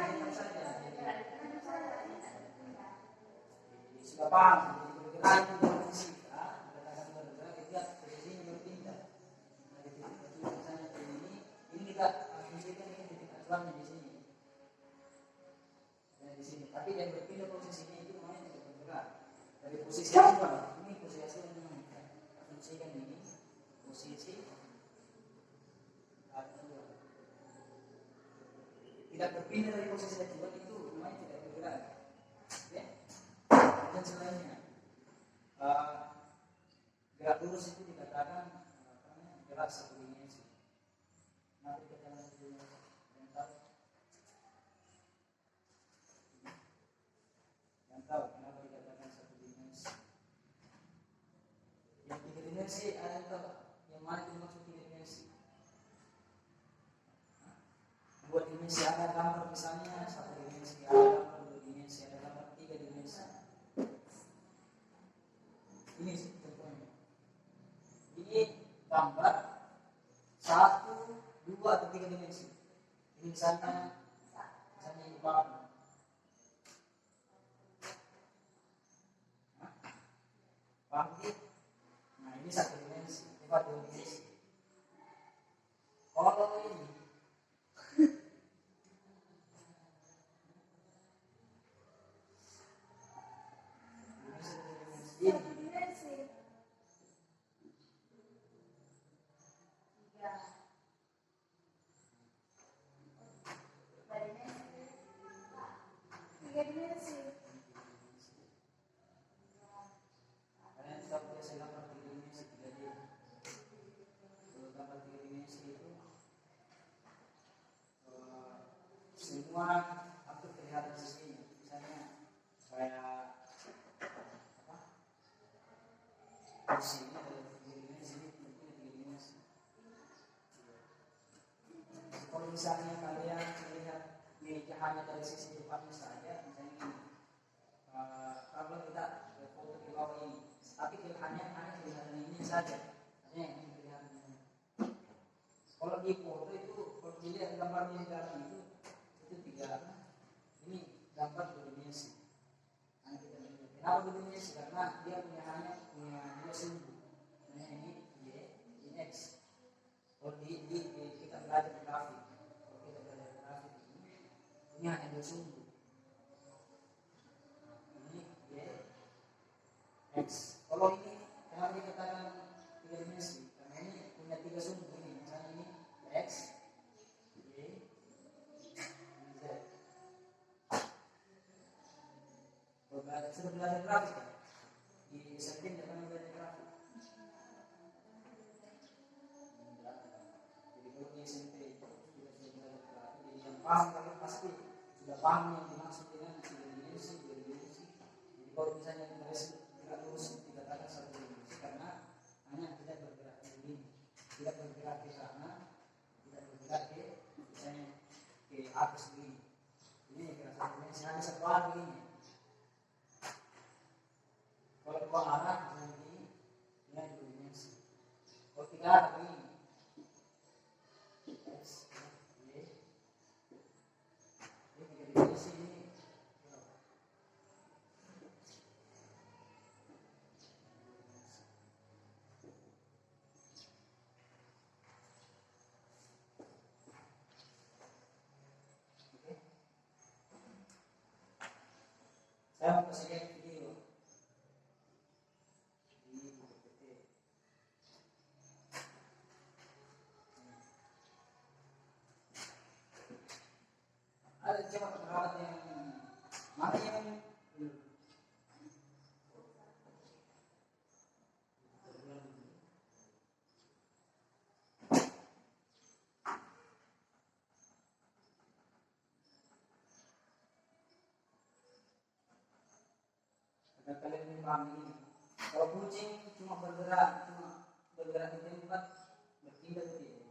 tetap saja. Sudah paham, bergerak itu posisi, dikatakan bergerak dia posisinya berpindah. Nah, di titik misalnya ini kita asumsikan ini titik acuannya di sini. Nah, di sini, tapi yang berpindah posisinya itu namanya tidak bergerak. Dari posisi apa? Ini posisi asal memang kita asumsikan ini posisi acuan. Tidak berpindah dari posisi acuan itu namanya tidak bergerak. Ya? Dan selainnya gerak lurus itu dikatakan gerak satu dimensi. Nanti kita lanjut yang tahu kenapa dikatakan satu dimensi. Yang tiga dimensi ada tahu yang mana dimaksud tiga dimensi? Dua dimensi ada gambar misalnya satu dimensi ada gambar dua dimensi ada gambar tiga dimensi. Ini contohnya. Ini gambar satu, dua atau tiga dimensi. Ini misalnya ini bangun. Bangun. Nah ini satu dimensi, ini dua dimensi. Kalau ini semua hampir terlihat di sini. Misalnya kayak di sini ada tiga dimensi, tentunya tiga dimensi. Kalau misalnya kalian melihat meja hanya dari sisi depannya saja, misalnya ini, kalau kita foto di bawah ini, tapi hanya kelihatan ini saja, hanya yang kelihatan ini. Kalau di foto itu, kalau dilihat gambarnya di dalam itu tiga, ini gambar dua dimensi. Kenapa dua dimensi? Karena dia punya dua sumbu. Nah ini Y, ini X. Kalau kita belajar grafik, ini hanya dua sumbu. Ini Y, X. Kalau ini kenapa dikatakan tiga dimensi? Karena ini punya tiga sumbu. Ini misalnya ini X, sudah belajar grafik kan? Di SMP tidak pernah belajar grafik. Jadi kalau di SMP itu sudah belajar grafik, jadi yang paham kalian pasti sudah paham yang dimaksud dengan tiga dimensi, dua dimensi. Jadi kalau misalnya gerak lurus dikatakan satu dimensi karena hanya tidak bergerak ke ini, tidak bergerak ke sana, tidak bergerak ke misalnya ke atas ini. Ini gerak satu dimensi hanya satu arah begini. Kalau dua arah ini dua dimensi. Kalau tiga arah ini X, Y, ini tiga dimensi ini. Oke. Saya mau kasih lihat video. Ada coba perawat yang mana yang agar kalian memahami ini. Kalau kucing cuma bergerak di tempat berpindah tidak.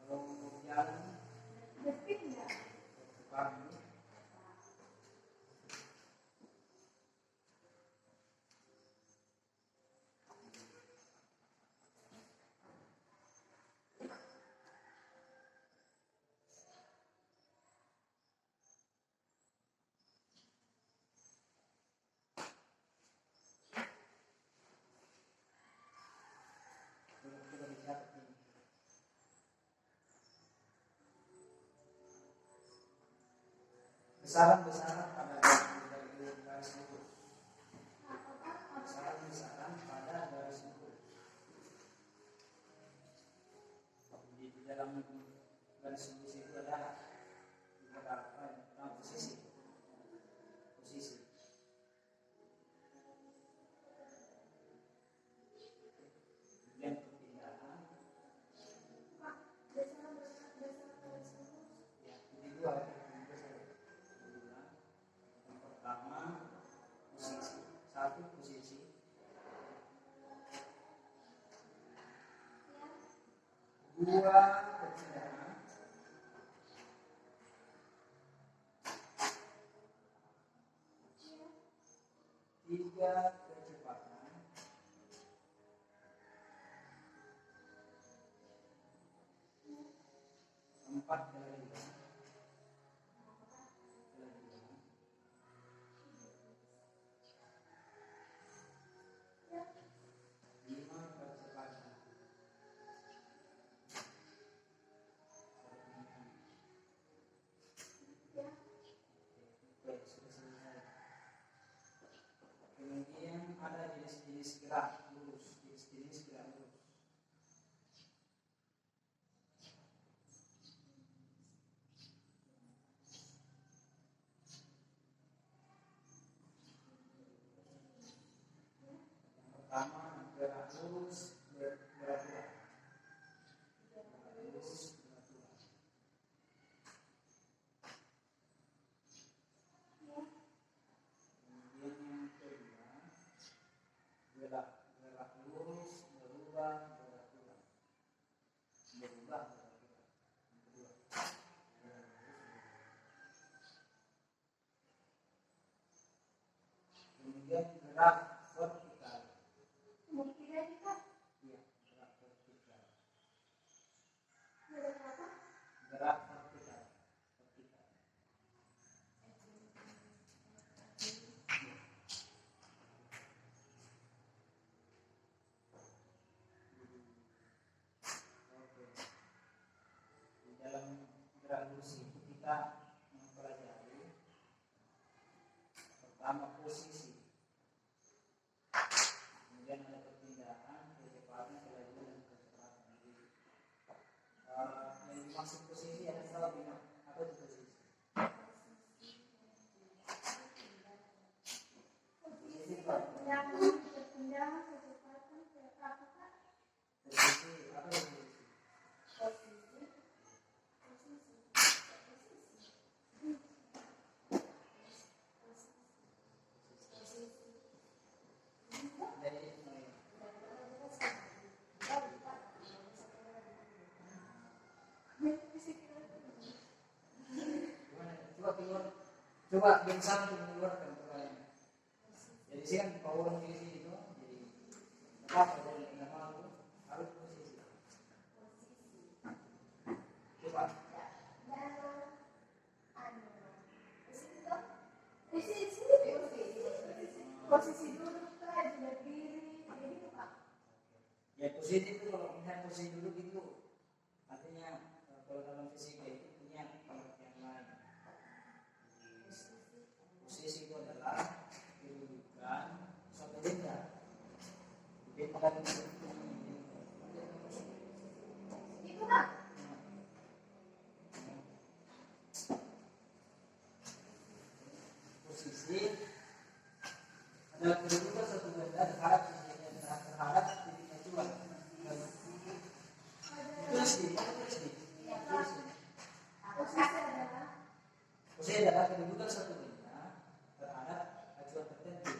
Kalau jalan berpindah. besaran-besaran pada garis lurus. Besaran-besaran pada garis lurus. Di dalam garis lurus itu ada beberapa posisi. Kemudian perpindahan. Ya, ini dua. Pertama posisi, satu posisi. Dua perpindahan. Tiga kecepatan. Empat kelahiran. Lima percepatan. Kemudian ada jenis-jenis gerak lurus, jenis-jenis gerak lurus. Pertama, gerak lurus beraturan. Gerak lurus beraturan. Kemudian yang kedua, gerak lurus berubah beraturan. Berubah beraturan. Yang kedua, kemudian gerak vertikal. Iya, gerak vertikal. Gerak vertikal. Oke. Di dalam gerak lurus itu kita mempelajari pertama posisi, kemudian ada perpindahan, kecepatan, kelajuan, dan kecepatan. Yang dimaksud posisi ada salah bina. Apa itu posisi? Posisi apa? Posisi apa itu? Coba bersama untuk mengeluarkan pertanyaan. Jadi sih kan power di sini itu jadi apa dari nama itu harus posisi. Coba. Posisi duduk kan berdiri jadi apa? Ya posisi itu kalau misalnya posisi duduk itu artinya kalau dalam fisika itu punya pengertian lain. Posisi itu adalah kedudukan suatu benda. Benda Itu kan? posisi adalah kedudukan suatu benda terhadap titik acuan. Posisi adalah kedudukan suatu benda terhadap acuan tertentu.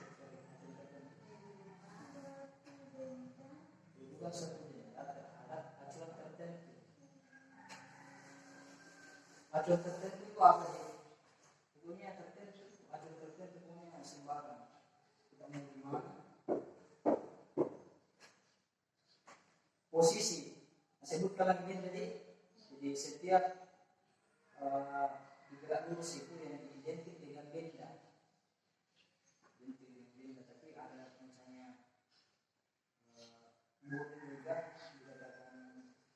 Kedudukan suatu benda terhadap acuan tertentu. Acuan tertentu itu apa sih? Hukumnya tertentu. Acuan tertentu hukumnya sembarang. Kita mau gimana? Posisi. Sebutkan lagi tadi. Jadi setiap gerak lurus itu yang identik dengan benda. Tapi ada misalnya murni juga dikatakan,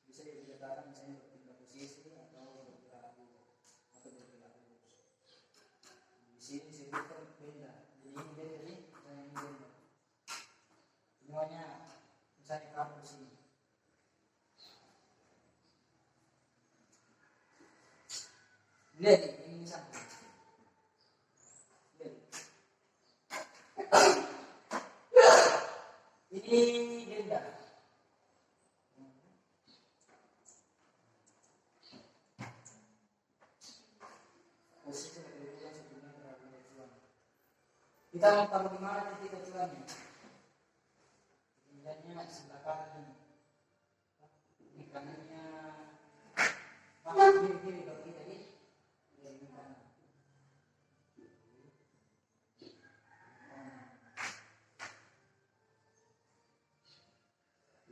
bisa dikatakan misalnya berpindah posisi atau bergerak lurus. Lihat ini misalnya. Lihat. Ini genda. Posisi kedudukan sebelumnya terhadap acuan. Kita mau tahu di mana titik acuannya. Gendanya sebelah kanan ini. Di kanannya kiri kalau kita ini. Di kanan.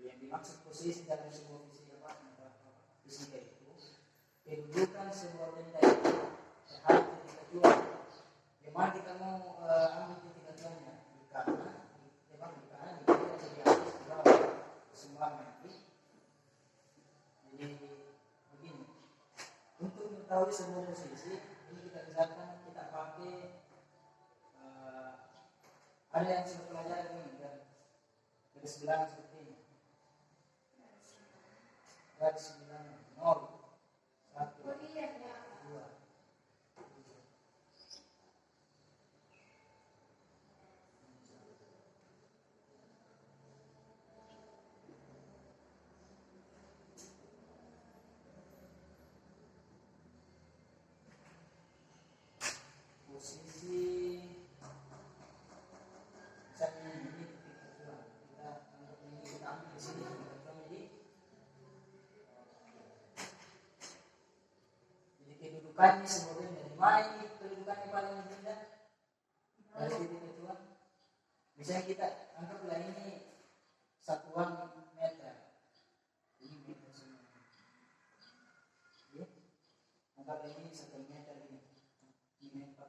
Yang dimaksud posisi dalam sebuah fisika itu kedudukan sebuah benda itu terhadap titik acuan. Memang kita mau ambil titik acuannya di kanan, memang di kanan, di kiri atau di atas, di bawah, semuanya. Jadi begini, untuk mengetahui sebuah posisi ini kita misalkan kita pakai ada yang sudah pelajari ini kan garis bilangan seperti ini. Garis bilangan 0, 1, 2. Posisi misalnya ini titik acuan. Kita anggap ini kita ambil di sini titik acuan jadi kedudukannya sebenarnya di mana ini kedudukannya paling rendah dari titik acuan. Misalnya kita anggaplah ini satuan meter. Ini meter semua. Ya. Anggap ini 1 meter ini. Ini meter.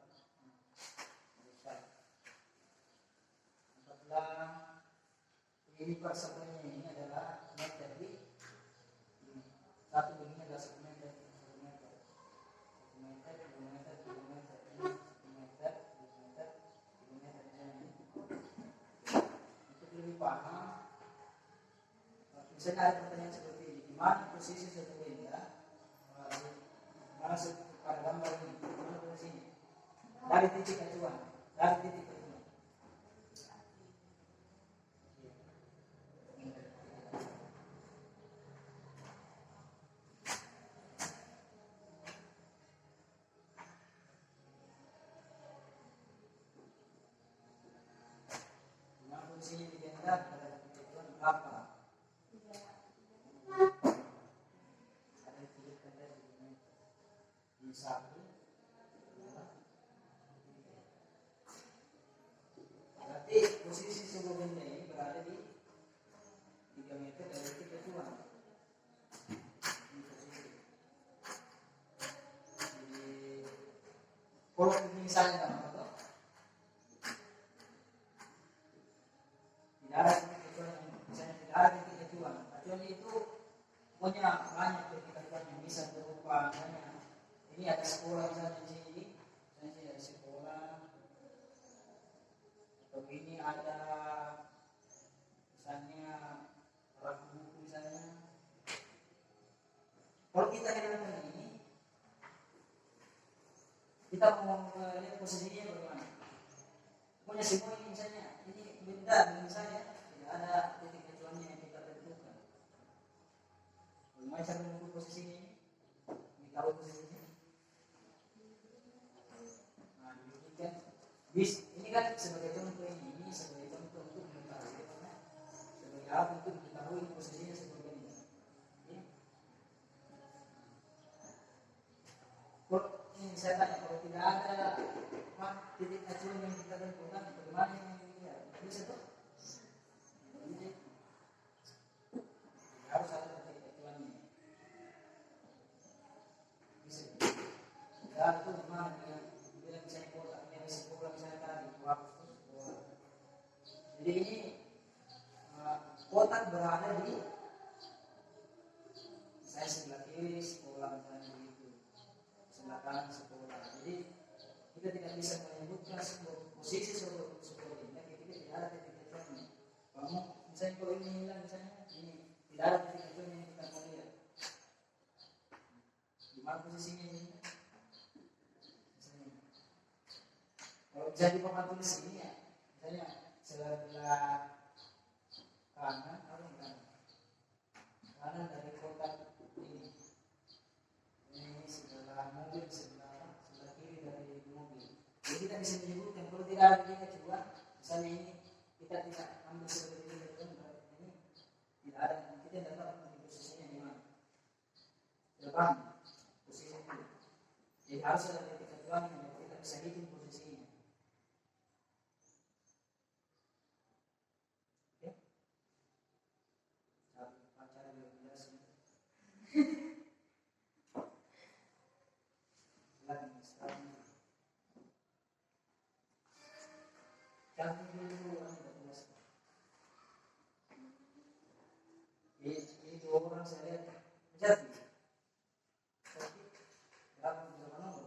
Anggaplah ini persatuannya ini adalah meter di satu begini adalah 1 meter, 1 meter, 1 meter, 2 meter, 3 meter, ini 1 meter, 2 meter, 3 meter ini. Untuk lebih paham, misalnya ada pertanyaan seperti ini, di mana posisi suatu benda? Mana pada gambar ini? Di mana posisinya? Dari titik acuan, dari titik acuan. Posisinya di benda pada titik acuan berapa? Ada titik benda di 1, 2, 3. Berarti posisi sebuah benda ini berada di 3 meter dari titik acuan. Ini posisi. Jadi kalau misalnya apa? Tidak ada titik acuan, misalnya tidak ada titik acuan. Acuan itu pokoknya banyak titik acuan yang bisa berupa misalnya ini ada sekolah misalnya di sini, misalnya ada sekolah, atau ini ada misalnya rak buku misalnya. Kalau kita hilangkan ini, kita mau lihat posisinya bagaimana? Pokoknya semua ini misalnya ini benda misalnya tidak ada titik acuannya yang kita tentukan. Bagaimana cara menentukan posisinya ini? Tahu posisinya? Nah, ini kan ini kan sebagai contoh ini sebagai contoh untuk mengetahui sebagai alat untuk mengetahui posisinya seperti ini. Ya. Kalau ini saya tanya, kalau tidak ada titik acuan yang kita tentukan, bagaimana yang bisa tuh? Jadi harus ada titik acuannya. Bisa. Ya itu gimana dia bilang misalnya kotak ini sekolah misalnya tadi waktu sekolah. Jadi ini kotak berada di saya sebelah kiri sekolah misalnya begitu, sebelah kanan sekolah. Jadi kita tidak bisa menyebutkan sebuah posisi sebuah benda ketika tidak ada titik acuannya. Kamu misalnya kalau ini hilang misalnya ini tidak ada titik acuannya yang kita mau lihat. Di mana posisinya ini? Kalau bisa di papan tulis ini ya, misalnya sebelah kanan atau kanan dari kotak ini sebelah mobil, sebelah kiri dari mobil. Jadi kita bisa menyebutkan kalau tidak ada tiga coba, misalnya ini kita tidak ambil seperti ini, ini tidak ada, kita tidak tahu posisinya di mana. Depan posisinya, jadi harus ada titik ketuaan yang kita bisa hitung posisinya. Oke? Cara berbiasa. Jangan dulu ini dua orang saya lihat jadi berapa nomor?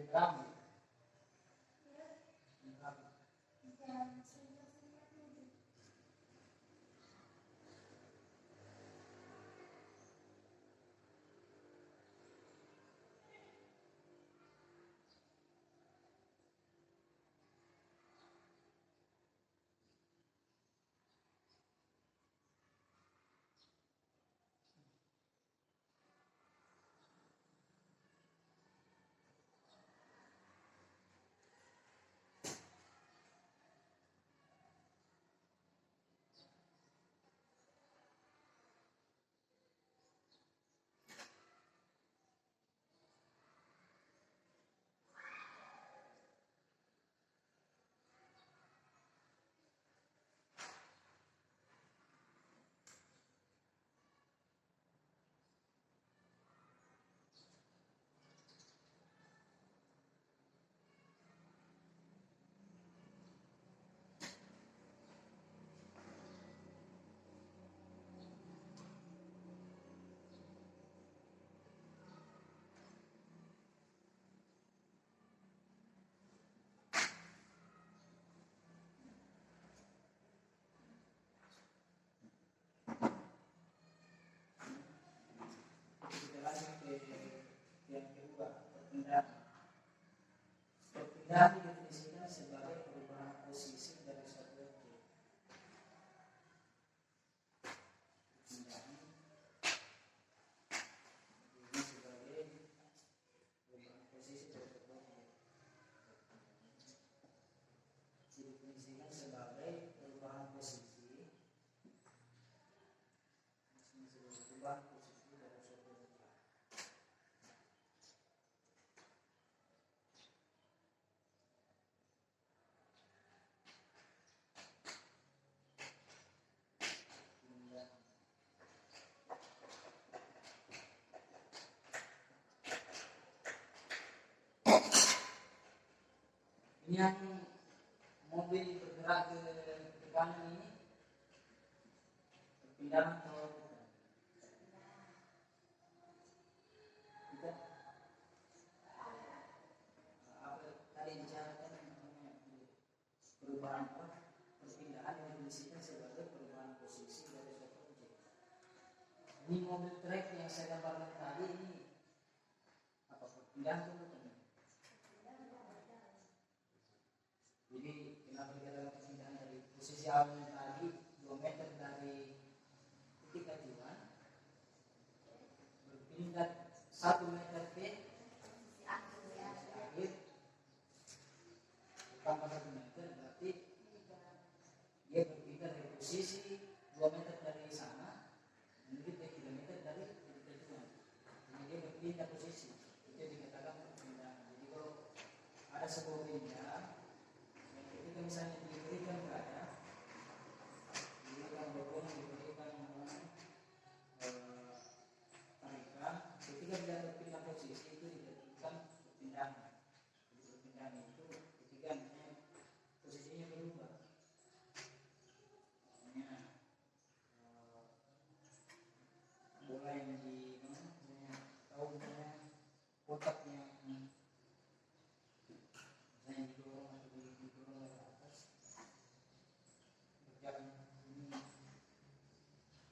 Berapa? Perpindahan didefinisikan sebagai perubahan posisi dari suatu objek. Perpindahan ini sebagai perubahan posisi dari suatu objek. Didefinisikan sebagai perubahan posisi. Perubahan posisi dari suatu objek. Ini yang mobil bergerak ke kanan ini perpindahan atau bukan? Kita apa tadi bicarakan perubahan apa? Perpindahan yang didefinisikan sebagai perubahan posisi dari suatu objek. Ini mobil truk yang saya gambarkan tadi ini apa perpindahan itu bukan? Jadi kenapa kita perpindahan dari posisi awal tadi 2 meter dari titik acuan berpindah 1 sebelumnya ketika misalnya diberikan berada, diberikan dokumen, diberikan tarikan, ketika dia berpindah posisi itu dijadikan perpindahan. Jadi perpindahan itu ketika posisinya berubah. Misalnya bola yang di misalnya tahu misalnya kotak yang misalnya didorong atau didorong dari atas berjalan ini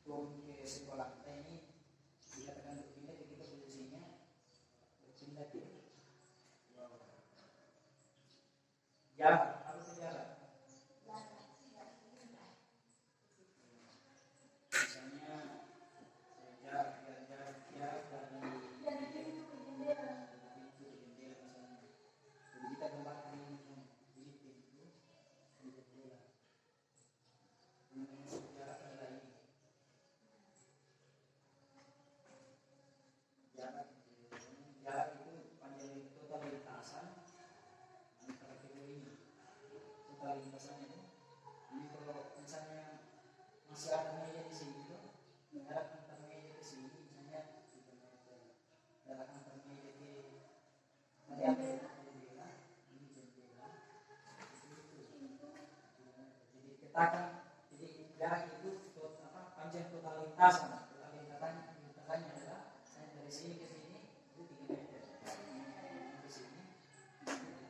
turun ke sebuah lantai ini dikatakan berpindah ketika posisinya berpindah ke bawah. Jarak, apa itu jarak? Misalnya jarak dari pintu ke jendela misalnya. Jadi kita kembali ini jadi pintu ke jendela. Kemudian jarak adalah ini. Jarak itu panjang total lintasan antara kedua ini. Total lintasannya itu. Ini kalau misalnya masih ada meja di sini tuh, jarak antar meja ke sini misalnya 3 meter. Jarak antar meja ke jendela, ini jendela. Jadi petakan, jadi jarak itu panjang total lintasan.